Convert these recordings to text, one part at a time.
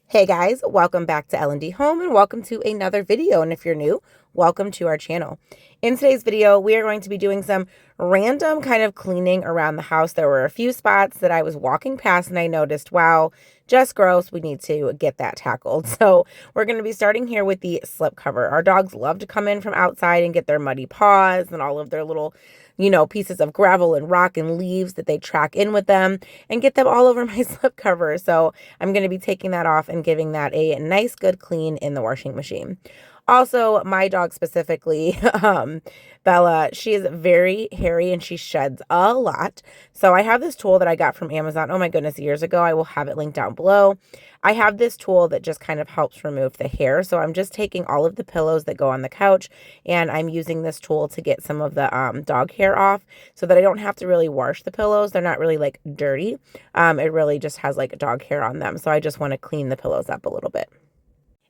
Hey guys, welcome back to L&D Home and welcome to another video. And if you're new, welcome to our channel. In today's video, we are going to be doing some random kind of cleaning around the house. There were a few spots that I was walking past and I noticed, wow, just gross. We need to get that tackled. So we're going to be starting here with the slip cover. Our dogs love to come in from outside and get their muddy paws and all of their little pieces of gravel and rock and leaves that they track in with them and get them all over my slip cover. So I'm going to be taking that off and giving that a nice good clean in the washing machine. Also, my dog specifically, Bella, she is very hairy and she sheds a lot. So I have this tool that I got from Amazon. Oh my goodness, years ago. I will have it linked down below. I have this tool that just kind of helps remove the hair. So I'm just taking all of the pillows that go on the couch and I'm using this tool to get some of the dog hair off so that I don't have to really wash the pillows. They're not really like dirty. It really just has like dog hair on them. So I just want to clean the pillows up a little bit.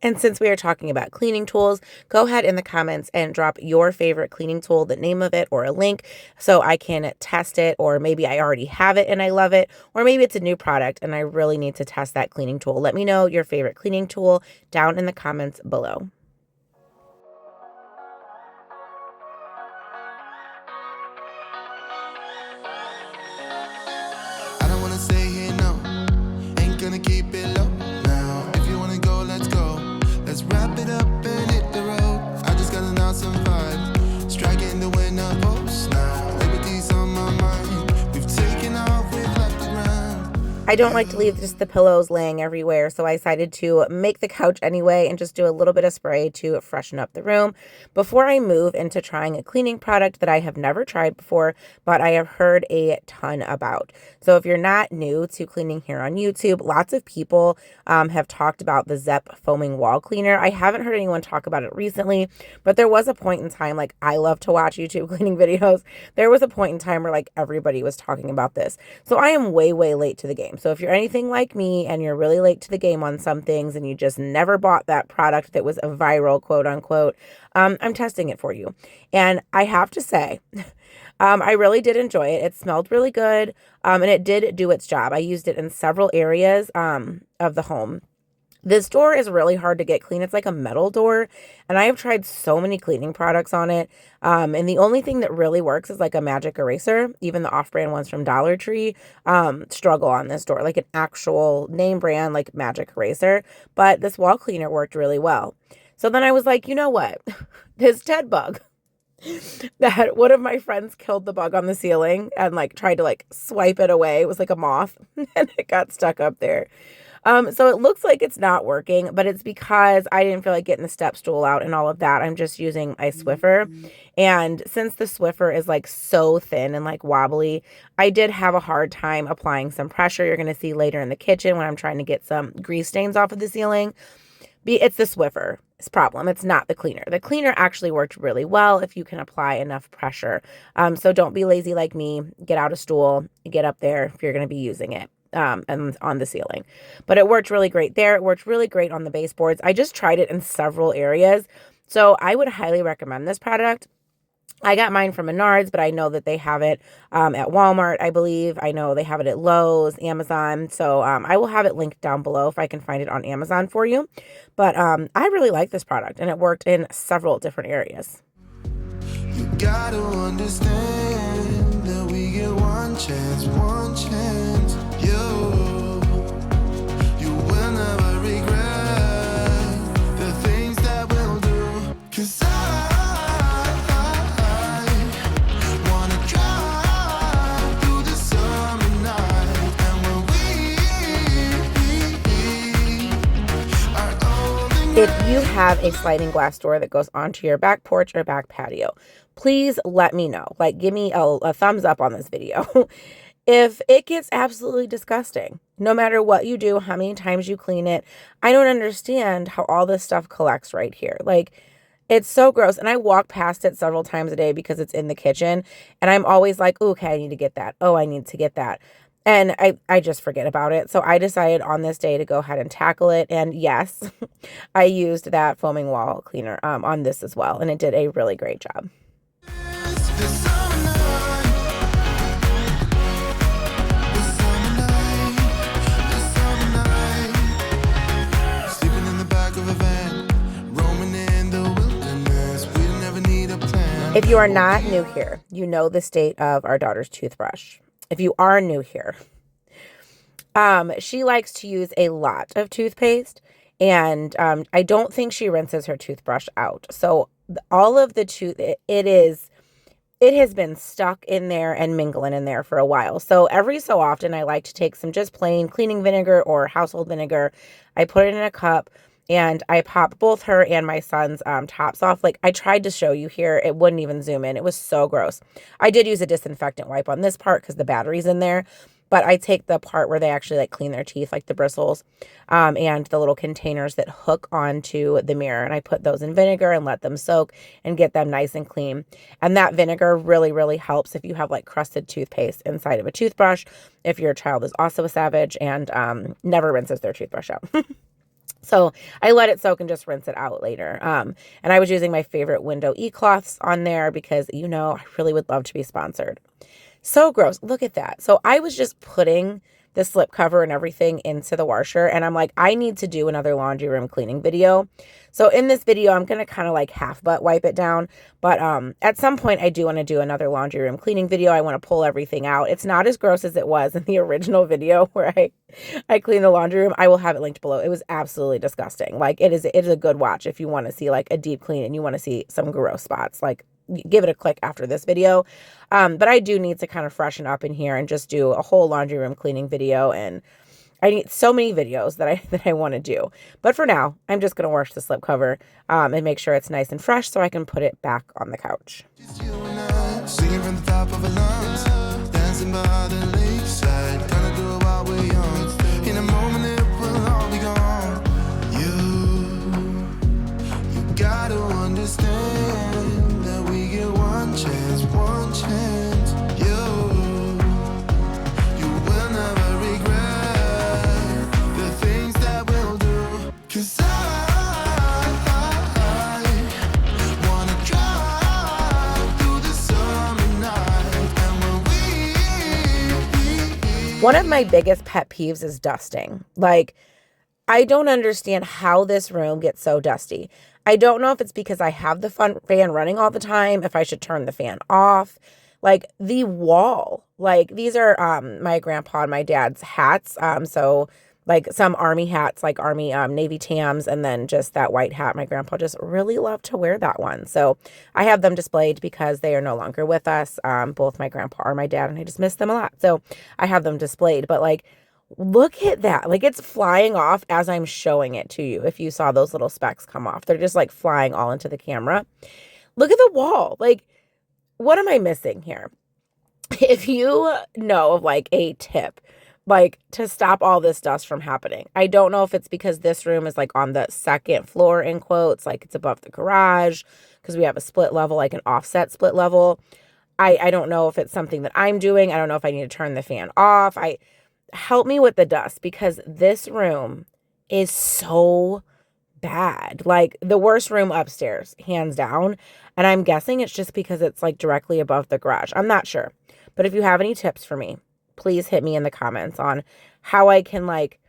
And since we are talking about cleaning tools, go ahead in the comments and drop your favorite cleaning tool, the name of it, or a link so I can test it, or maybe I already have it and I love it, or maybe it's a new product and I really need to test that cleaning tool. Let me know your favorite cleaning tool down in the comments below. I don't wanna stay here, no. Ain't gonna keep it low now. If you wanna go, let's go. Let's wrap it up and hit the road. I just got an awesome vibe. Striking the winner post now. Liberty's on my mind. We've taken off, we've left the ground. I don't like to leave just the pillows laying everywhere, so I decided to make the couch anyway and just do a little bit of spray to freshen up the room before I move into trying a cleaning product that I have never tried before, but I have heard a ton about. So if you're not new to cleaning here on YouTube, lots of people have talked about the ZEP Foaming Wall Cleaner. I haven't heard anyone talk about it recently, but there was a point in time, like I love to watch YouTube cleaning videos. There was a point in time where like everybody was talking about this. So I am way, way late to the game. So if you're anything like me and you're really late to the game on some things and you just never bought that product that was a viral, quote unquote, I'm testing it for you. And I have to say, I really did enjoy it. It smelled really good, and it did do its job. I used it in several areas of the home. This door is really hard to get clean. It's like a metal door, and I have tried so many cleaning products on it, and the only thing that really works is like a magic eraser. Even the off-brand ones from Dollar Tree struggle on this door, like an actual name brand like magic eraser, but this wall cleaner worked really well. So then I was like, you know what? This dead bug that one of my friends killed the bug on the ceiling and like tried to like swipe it away. It was like a moth and it got stuck up there. So it looks like it's not working, but it's because I didn't feel like getting the step stool out and all of that. I'm just using a Swiffer. And since the Swiffer is like so thin and like wobbly, I did have a hard time applying some pressure. You're going to see later in the kitchen when I'm trying to get some grease stains off of the ceiling. It's the Swiffer's problem. It's not the cleaner. The cleaner actually worked really well if you can apply enough pressure. So don't be lazy like me. Get out a stool, get up there if you're going to be using it. And on the ceiling. But it worked really great there. It worked really great on the baseboards. I just tried it in several areas. So I would highly recommend this product. I got mine from Menards, but I know that they have it at Walmart, I believe. I know they have it at Lowe's, Amazon. So I will have it linked down below if I can find it on Amazon for you. But I really like this product, and it worked in several different areas. You gotta understand that we get one chance, one chance. You will never regret the things that we'll do. 'Cause I wanna drive through the summer night. And when we are old. If you have a sliding glass door that goes onto your back porch or back patio, please let me know. Like, give me a thumbs up on this video. If it gets absolutely disgusting, no matter what you do, how many times you clean it, I don't understand how all this stuff collects right here. Like, it's so gross. And I walk past it several times a day because it's in the kitchen. And I'm always like, "Ooh, okay, I need to get that. Oh, I need to get that." And I just forget about it. So I decided on this day to go ahead and tackle it. And yes, I used that foaming wall cleaner on this as well. And it did a really great job. If you are not new here, you know the state of our daughter's toothbrush. If you are new here, she likes to use a lot of toothpaste, and I don't think she rinses her toothbrush out. So all of the it has been stuck in there and mingling in there for a while. So every so often, I like to take some just plain cleaning vinegar or household vinegar. I put it in a cup and I pop both her and my son's tops off. Like I tried to show you here, it wouldn't even zoom in. It was so gross. I did use a disinfectant wipe on this part because the battery's in there. But I take the part where they actually like clean their teeth, like the bristles, and the little containers that hook onto the mirror. And I put those in vinegar and let them soak and get them nice and clean. And that vinegar really, really helps if you have like crusted toothpaste inside of a toothbrush, if your child is also a savage and never rinses their toothbrush out. So I let it soak and just rinse it out later. And I was using my favorite window e-cloths on there because, you know, I really would love to be sponsored. So gross. Look at that. So I was just putting the slip cover and everything into the washer. And I'm like, I need to do another laundry room cleaning video. So in this video, I'm going to kind of like half butt wipe it down. But at some point, I do want to do another laundry room cleaning video. I want to pull everything out. It's not as gross as it was in the original video where I clean the laundry room. I will have it linked below. It was absolutely disgusting. Like it is a good watch if you want to see like a deep clean and you want to see some gross spots. Like give it a click after this video. But I do need to kind of freshen up in here and just do a whole laundry room cleaning video. And I need so many videos that I want to do. But for now, I'm just going to wash the slipcover and make sure it's nice and fresh so I can put it back on the couch. Just you and I, singing from the top of our lungs, dancing by the lakeside, gonna do it while we're young. In a moment it will all be gone. You gotta understand that we get one chance, one chance. You will never regret the things that we'll do. 'Cause wanna drive through the summer night, and when One of my biggest pet peeves is dusting. Like, I don't understand how this room gets so dusty. I don't know if it's because I have the fan running all the time, if I should turn the fan off. Like the wall, like these are my grandpa and my dad's hats. So like some army hats, like army navy tams, and then just that white hat. My grandpa just really loved to wear that one. So I have them displayed because they are no longer with us. Both my grandpa or my dad, and I just miss them a lot. So I have them displayed. But like, look at that. Like it's flying off as I'm showing it to you. If you saw those little specks come off, they're just like flying all into the camera. Look at the wall. Like, what am I missing here? If you know of like a tip, like to stop all this dust from happening. I don't know if it's because this room is like on the second floor in quotes, like it's above the garage because we have a split level, like an offset split level. I don't know if it's something that I'm doing. I don't know if I need to turn the fan off. Help me with the dust because this room is so bad. Like the worst room upstairs, hands down. And I'm guessing it's just because it's like directly above the garage. I'm not sure. But if you have any tips for me, please hit me in the comments on how I can like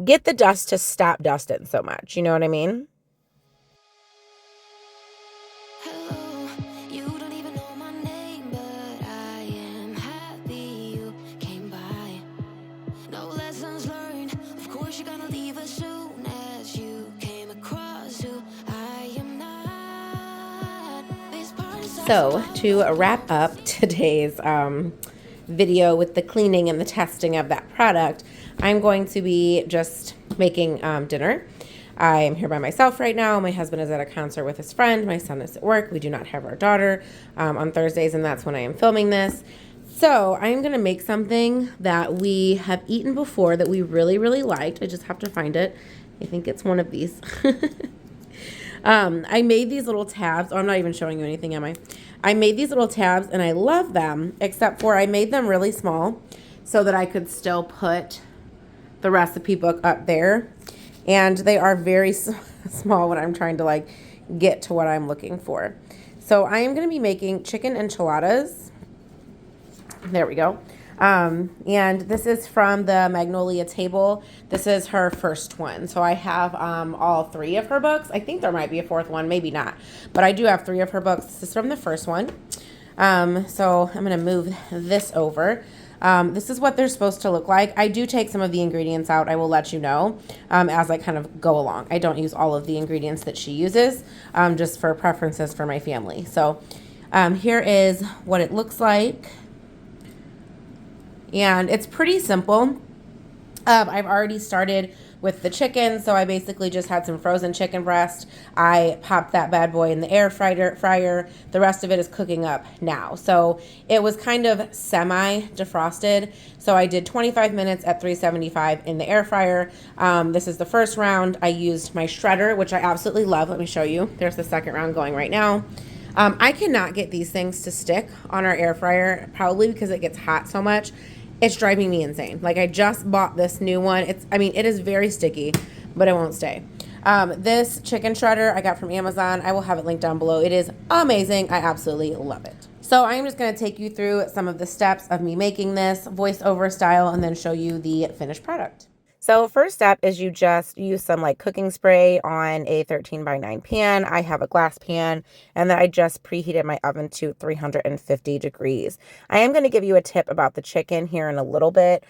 get the dust to stop dusting so much. You know what I mean? Hello, you don't even know my name, but I am happy you came by. No lessons learned, of course you're gonna leave as soon as you came across who I am not. This part is So to wrap up today's video with the cleaning and the testing of that product, I'm going to be just making dinner. I am here by myself right now. My husband is at a concert with his friend. My son is at work. We do not have our daughter on Thursdays, and that's when I am filming this. So I'm going to make something that we have eaten before that we really, really liked. I just have to find it. I think it's one of these. I made these little tabs. Oh, I'm not even showing you anything, am I? I made these little tabs, and I love them, except for I made them really small so that I could still put the recipe book up there. And they are very small when I'm trying to like get to what I'm looking for. So I am going to be making chicken enchiladas. There we go. And this is from the Magnolia Table. This is her first one. So I have all three of her books. I think there might be a fourth one, maybe not. But I do have three of her books. This is from the first one. So I'm going to move this over. This is what they're supposed to look like. I do take some of the ingredients out. I will let you know as I kind of go along. I don't use all of the ingredients that she uses, just for preferences for my family. So here is what it looks like. And it's pretty simple. I've already started with the chicken, so I basically just had some frozen chicken breast. I popped that bad boy in the air fryer. The rest of it is cooking up now. So it was kind of semi-defrosted. So I did 25 minutes at 375 in the air fryer. This is the first round. I used my shredder, which I absolutely love. Let me show you. There's the second round going right now. I cannot get these things to stick on our air fryer, probably because it gets hot so much. It's driving me insane. Like, I just bought this new one. It is very sticky, but it won't stay. This chicken shredder I got from Amazon. I will have it linked down below. It is amazing. I absolutely love it. So I'm just going to take you through some of the steps of me making this voiceover style and then show you the finished product. So first step is you just use some like cooking spray on a 13x9 pan. I have a glass pan, and then I just preheated my oven to 350 degrees. I am going to give you a tip about the chicken here in a little bit.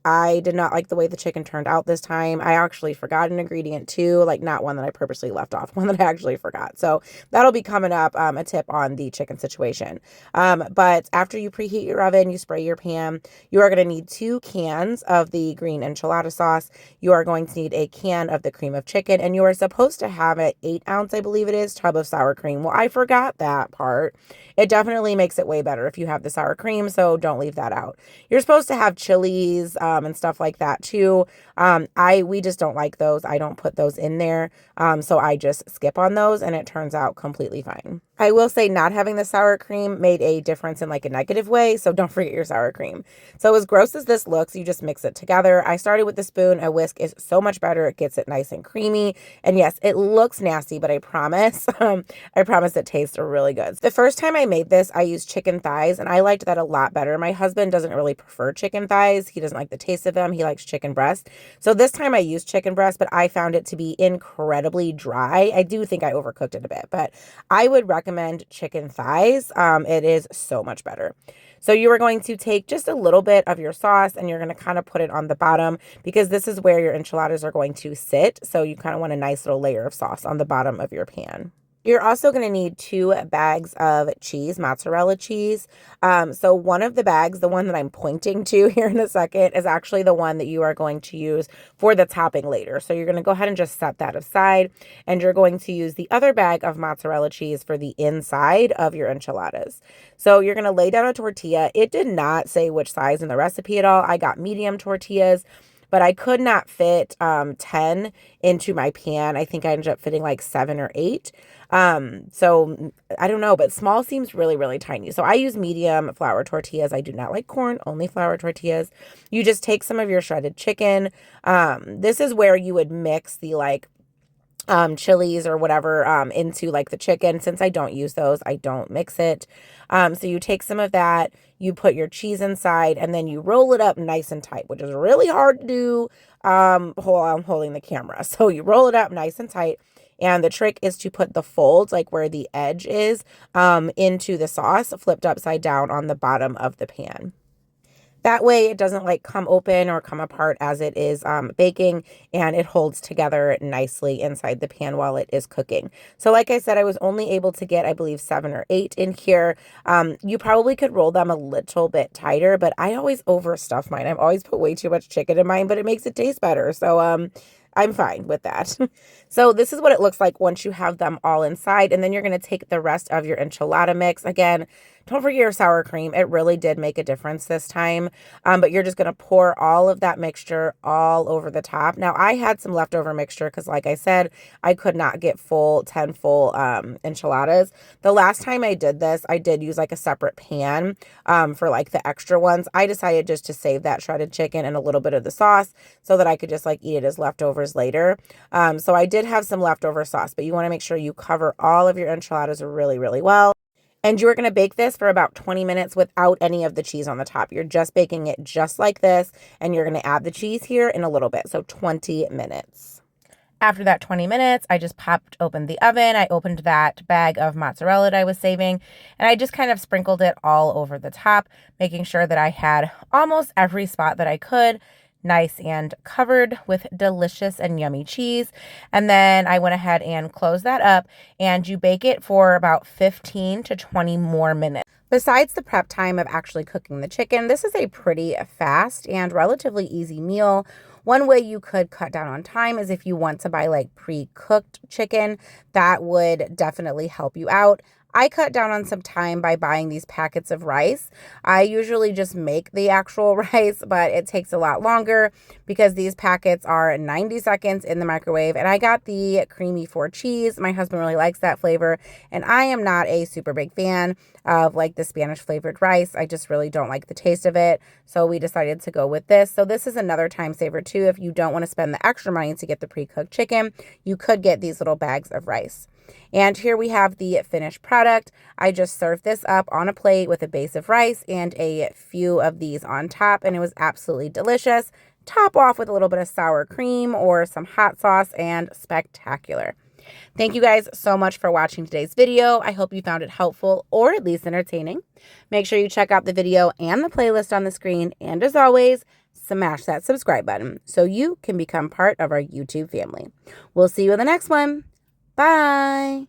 I did not like the way the chicken turned out this time. I actually forgot an ingredient too, like not one that I purposely left off, one that I actually forgot. So that'll be coming up, a tip on the chicken situation. But after you preheat your oven, you spray your pan, you are going to need 2 cans of the green enchilada sauce. You are going to need a can of the cream of chicken, and you are supposed to have an 8-ounce, I believe it is, tub of sour cream. Well, I forgot that part. It definitely makes it way better if you have the sour cream, so don't leave that out. You're supposed to have chilies and stuff like that too. We just don't like those. I don't put those in there, so I just skip on those, and it turns out completely fine. I will say not having the sour cream made a difference in like a negative way, so don't forget your sour cream. So as gross as this looks, you just mix it together. I started with the spoon. A whisk is so much better. It gets it nice and creamy. And yes, it looks nasty, but I promise, I promise it tastes really good. The first time I made this, I used chicken thighs, and I liked that a lot better. My husband doesn't really prefer chicken thighs. He doesn't like the taste of them. He likes chicken breast. So this time I used chicken breast, but I found it to be incredibly dry. I do think I overcooked it a bit, but I would recommend chicken thighs. It is so much better. So you are going to take just a little bit of your sauce, and you're going to kind of put it on the bottom, because this is where your enchiladas are going to sit. So you kind of want a nice little layer of sauce on the bottom of your pan. You're also going to need 2 bags of cheese, mozzarella cheese. So one of the bags, the one that I'm pointing to here in a second, is actually the one that you are going to use for the topping later. So you're going to go ahead and just set that aside, and you're going to use the other bag of mozzarella cheese for the inside of your enchiladas. So you're going to lay down a tortilla. It did not say which size in the recipe at all. I got medium tortillas, but I could not fit 10 into my pan. I think I ended up fitting like 7 or 8. So I don't know, but small seems really, really tiny. So I use medium flour tortillas. I do not like corn, only flour tortillas. You just take some of your shredded chicken. This is where you would mix the chilies or whatever into like the chicken. Since I don't use those, I don't mix it. So you take some of that, you put your cheese inside, and then you roll it up nice and tight, which is really hard to do while I'm holding the camera. So you roll it up nice and tight. And the trick is to put the folds, like where the edge is, into the sauce, flipped upside down on the bottom of the pan. That way it doesn't like come open or come apart as it is baking, and it holds together nicely inside the pan while it is cooking. So like I said, I was only able to get, I believe, 7 or 8 in here. You probably could roll them a little bit tighter, but I always overstuff mine. I've always put way too much chicken in mine, but it makes it taste better. So I'm fine with that. So this is what it looks like once you have them all inside, and then you're going to take the rest of your enchilada mix. Again, don't forget your sour cream. It really did make a difference this time. But you're just going to pour all of that mixture all over the top. Now, I had some leftover mixture because, like I said, I could not get 10 full enchiladas. The last time I did this, I did use like a separate pan for like the extra ones. I decided just to save that shredded chicken and a little bit of the sauce so that I could just like eat it as leftovers later. So I did have some leftover sauce, but you want to make sure you cover all of your enchiladas really, really well. And you're going to bake this for about 20 minutes without any of the cheese on the top. You're just baking it just like this, and you're going to add the cheese here in a little bit. So 20 minutes. After that 20 minutes, I just popped open the oven. I opened that bag of mozzarella that I was saving, and I just kind of sprinkled it all over the top, making sure that I had almost every spot that I could nice and covered with delicious and yummy cheese. And then I went ahead and closed that up, and you bake it for about 15 to 20 more minutes. Besides the prep time of actually cooking the chicken, this is a pretty fast and relatively easy meal. One way you could cut down on time is if you want to buy like pre-cooked chicken. That would definitely help you out. I cut down on some time by buying these packets of rice. I usually just make the actual rice, but it takes a lot longer because these packets are 90 seconds in the microwave. And I got the creamy four cheese. My husband really likes that flavor, and I am not a super big fan of like the Spanish flavored rice. I just really don't like the taste of it. So we decided to go with this. So this is another time saver too. If you don't want to spend the extra money to get the pre-cooked chicken, you could get these little bags of rice. And here we have the finished product. I just served this up on a plate with a base of rice and a few of these on top, and it was absolutely delicious. Top off with a little bit of sour cream or some hot sauce, and spectacular. Thank you guys so much for watching today's video. I hope you found it helpful or at least entertaining. Make sure you check out the video and the playlist on the screen. And as always, smash that subscribe button so you can become part of our YouTube family. We'll see you in the next one. Bye.